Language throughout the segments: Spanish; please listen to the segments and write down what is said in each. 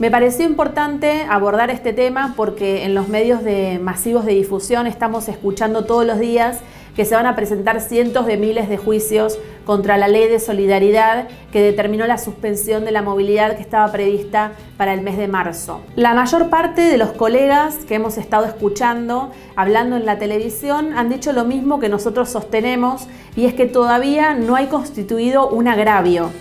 Me pareció importante abordar este tema porque en los medios masivos de difusión estamos escuchando todos los días que se van a presentar cientos de miles de juicios contra la ley de solidaridad que determinó la suspensión de la movilidad que estaba prevista para el mes de marzo. La mayor parte de los colegas que hemos estado escuchando, hablando en la televisión, han dicho lo mismo que nosotros sostenemos, y es que todavía no hay constituido un agravio.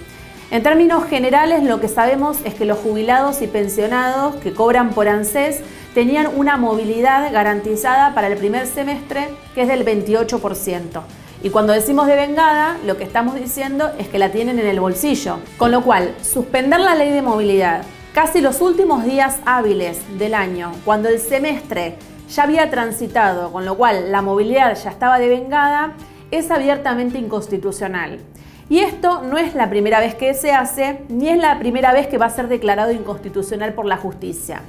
En términos generales, lo que sabemos es que los jubilados y pensionados que cobran por ANSES tenían una movilidad garantizada para el primer semestre que es del 28%. Y cuando decimos devengada, lo que estamos diciendo es que la tienen en el bolsillo. Con lo cual, suspender la ley de movilidad casi los últimos días hábiles del año, cuando el semestre ya había transitado, con lo cual la movilidad ya estaba devengada, es abiertamente inconstitucional. Y esto no es la primera vez que se hace, ni es la primera vez que va a ser declarado inconstitucional por la justicia.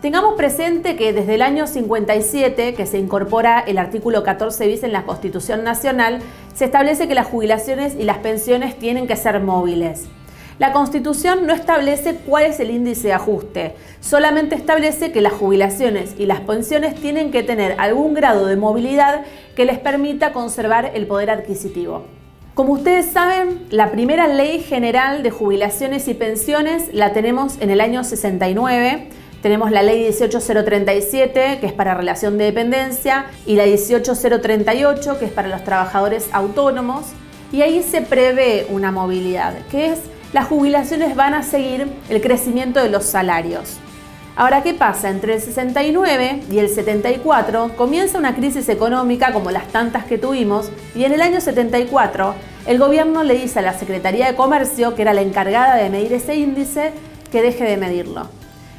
Tengamos presente que desde el año 57, que se incorpora el artículo 14 bis en la Constitución Nacional, se establece que las jubilaciones y las pensiones tienen que ser móviles. La Constitución no establece cuál es el índice de ajuste, solamente establece que las jubilaciones y las pensiones tienen que tener algún grado de movilidad que les permita conservar el poder adquisitivo. Como ustedes saben, la primera ley general de jubilaciones y pensiones la tenemos en el año 69. Tenemos la ley 18037, que es para relación de dependencia, y la 18038, que es para los trabajadores autónomos. Y ahí se prevé una movilidad, que es las jubilaciones van a seguir el crecimiento de los salarios. Ahora, ¿qué pasa? Entre el 69 y el 74 comienza una crisis económica como las tantas que tuvimos, y en el año 74 el gobierno le dice a la Secretaría de Comercio, que era la encargada de medir ese índice, que deje de medirlo.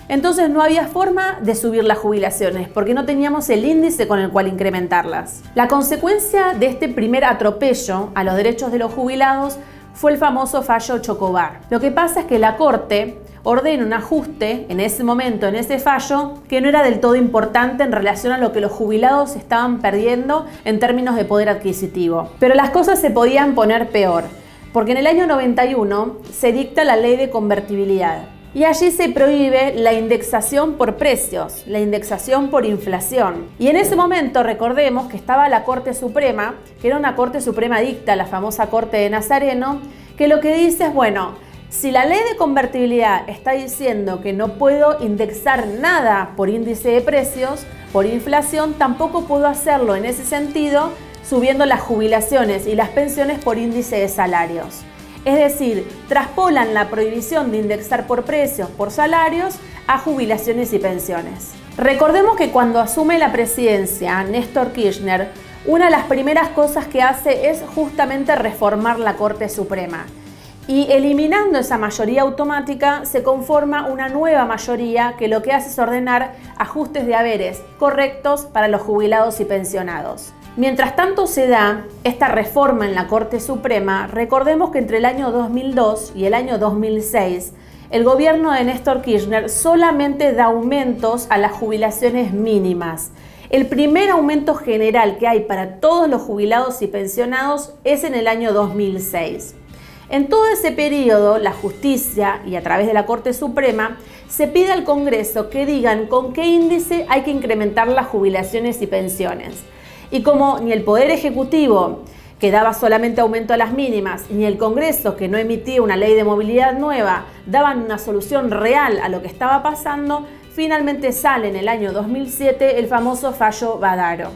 Entonces no había forma de subir las jubilaciones porque no teníamos el índice con el cual incrementarlas. La consecuencia de este primer atropello a los derechos de los jubilados fue el famoso fallo Chocobar. Lo que pasa es que la Corte ordena un ajuste en ese momento, en ese fallo, que no era del todo importante en relación a lo que los jubilados estaban perdiendo en términos de poder adquisitivo. Pero las cosas se podían poner peor, porque en el año 91 se dicta la ley de convertibilidad. Y allí se prohíbe la indexación por precios, la indexación por inflación. Y en ese momento recordemos que estaba la Corte Suprema, que era una Corte Suprema dicta, la famosa Corte de Nazareno, que lo que dice es, bueno, si la ley de convertibilidad está diciendo que no puedo indexar nada por índice de precios, por inflación, tampoco puedo hacerlo en ese sentido subiendo las jubilaciones y las pensiones por índice de salarios. Es decir, traspolan la prohibición de indexar por precios, por salarios, a jubilaciones y pensiones. Recordemos que cuando asume la presidencia Néstor Kirchner, una de las primeras cosas que hace es justamente reformar la Corte Suprema. Y eliminando esa mayoría automática, se conforma una nueva mayoría que lo que hace es ordenar ajustes de haberes correctos para los jubilados y pensionados. Mientras tanto se da esta reforma en la Corte Suprema, recordemos que entre el año 2002 y el año 2006, el gobierno de Néstor Kirchner solamente da aumentos a las jubilaciones mínimas. El primer aumento general que hay para todos los jubilados y pensionados es en el año 2006. En todo ese periodo, la justicia y a través de la Corte Suprema se pide al Congreso que digan con qué índice hay que incrementar las jubilaciones y pensiones. Y como ni el Poder Ejecutivo, que daba solamente aumento a las mínimas, ni el Congreso, que no emitía una ley de movilidad nueva, daban una solución real a lo que estaba pasando, finalmente sale en el año 2007 el famoso fallo Badaro.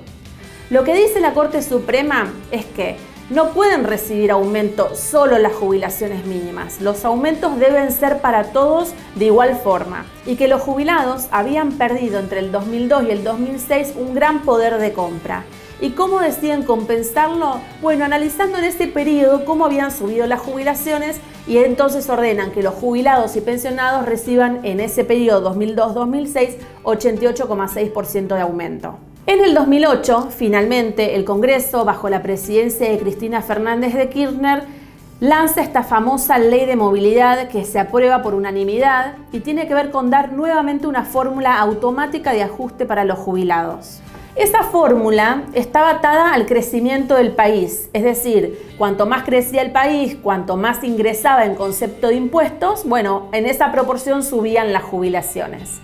Lo que dice la Corte Suprema es que no pueden recibir aumento solo las jubilaciones mínimas. Los aumentos deben ser para todos de igual forma. Y que los jubilados habían perdido entre el 2002 y el 2006 un gran poder de compra. ¿Y cómo deciden compensarlo? Bueno, analizando en ese periodo cómo habían subido las jubilaciones, y entonces ordenan que los jubilados y pensionados reciban en ese periodo 2002-2006 88,6% de aumento. En el 2008, finalmente, el Congreso, bajo la presidencia de Cristina Fernández de Kirchner, lanza esta famosa ley de movilidad que se aprueba por unanimidad y tiene que ver con dar nuevamente una fórmula automática de ajuste para los jubilados. Esa fórmula estaba atada al crecimiento del país, es decir, cuanto más crecía el país, cuanto más ingresaba en concepto de impuestos, bueno, en esa proporción subían las jubilaciones.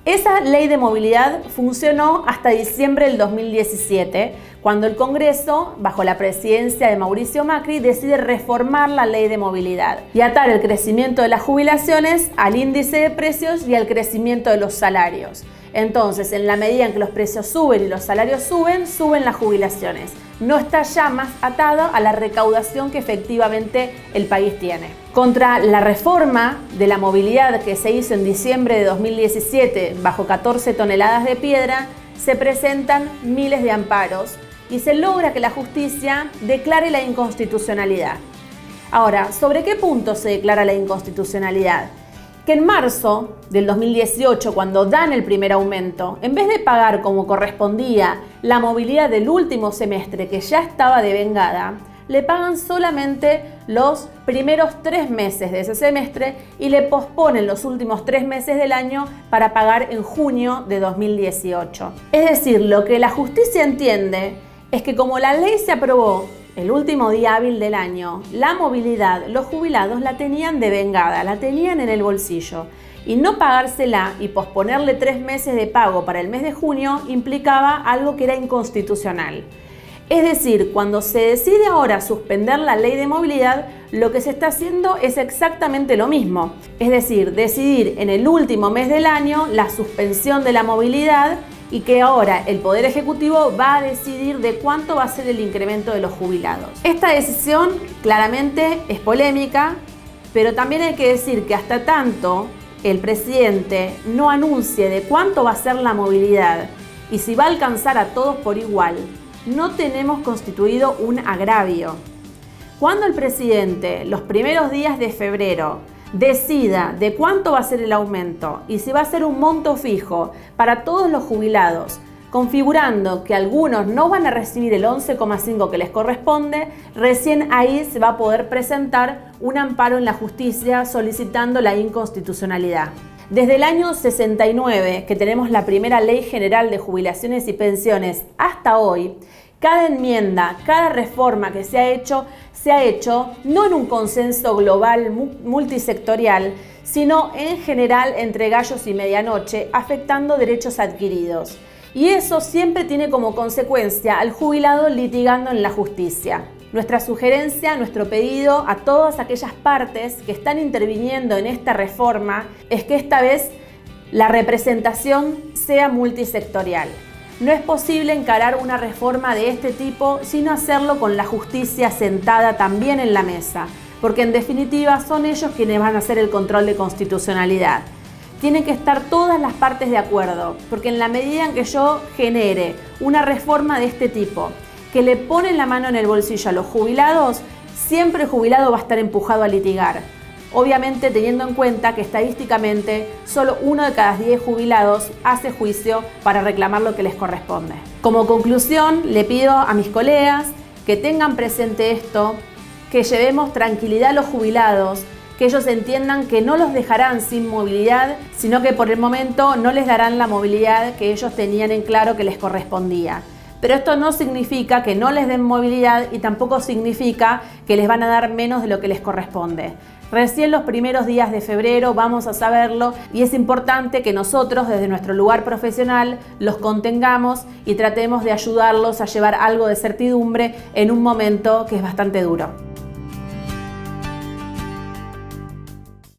Esa ley de movilidad funcionó hasta diciembre del 2017, cuando el Congreso, bajo la presidencia de Mauricio Macri, decide reformar la ley de movilidad y atar el crecimiento de las jubilaciones al índice de precios y al crecimiento de los salarios. Entonces, en la medida en que los precios suben y los salarios suben, suben las jubilaciones. No está ya más atado a la recaudación que efectivamente el país tiene. Contra la reforma de la movilidad que se hizo en diciembre de 2017 bajo 14 toneladas de piedra, se presentan miles de amparos y se logra que la justicia declare la inconstitucionalidad. Ahora, ¿sobre qué punto se declara la inconstitucionalidad? Que en marzo del 2018, cuando dan el primer aumento, en vez de pagar como correspondía la movilidad del último semestre que ya estaba devengada, le pagan solamente los primeros 3 meses de ese semestre y le posponen los últimos 3 meses del año para pagar en junio de 2018. Es decir, lo que la justicia entiende es que como la ley se aprobó el último día hábil del año, la movilidad, los jubilados la tenían devengada, la tenían en el bolsillo. Y no pagársela y posponerle 3 meses de pago para el mes de junio implicaba algo que era inconstitucional. Es decir, cuando se decide ahora suspender la ley de movilidad, lo que se está haciendo es exactamente lo mismo. Es decir, decidir en el último mes del año la suspensión de la movilidad y que ahora el Poder Ejecutivo va a decidir de cuánto va a ser el incremento de los jubilados. Esta decisión claramente es polémica, pero también hay que decir que hasta tanto el presidente no anuncie de cuánto va a ser la movilidad y si va a alcanzar a todos por igual, no tenemos constituido un agravio. Cuando el presidente, los primeros días de febrero, decida de cuánto va a ser el aumento y si va a ser un monto fijo para todos los jubilados, configurando que algunos no van a recibir el 11,5 que les corresponde, recién ahí se va a poder presentar un amparo en la justicia solicitando la inconstitucionalidad. Desde el año 69, que tenemos la primera Ley General de Jubilaciones y Pensiones, hasta hoy, cada enmienda, cada reforma que se ha hecho no en un consenso global multisectorial, sino en general entre gallos y medianoche, afectando derechos adquiridos. Y eso siempre tiene como consecuencia al jubilado litigando en la justicia. Nuestra sugerencia, nuestro pedido a todas aquellas partes que están interviniendo en esta reforma es que esta vez la representación sea multisectorial. No es posible encarar una reforma de este tipo sin hacerlo con la justicia sentada también en la mesa, porque en definitiva son ellos quienes van a hacer el control de constitucionalidad. Tienen que estar todas las partes de acuerdo, porque en la medida en que yo genere una reforma de este tipo, que le pone la mano en el bolsillo a los jubilados, siempre el jubilado va a estar empujado a litigar. Obviamente teniendo en cuenta que estadísticamente solo 1 de cada 10 jubilados hace juicio para reclamar lo que les corresponde. Como conclusión, le pido a mis colegas que tengan presente esto, que llevemos tranquilidad a los jubilados, que ellos entiendan que no los dejarán sin movilidad, sino que por el momento no les darán la movilidad que ellos tenían en claro que les correspondía. Pero esto no significa que no les den movilidad y tampoco significa que les van a dar menos de lo que les corresponde. Recién los primeros días de febrero vamos a saberlo y es importante que nosotros desde nuestro lugar profesional los contengamos y tratemos de ayudarlos a llevar algo de certidumbre en un momento que es bastante duro.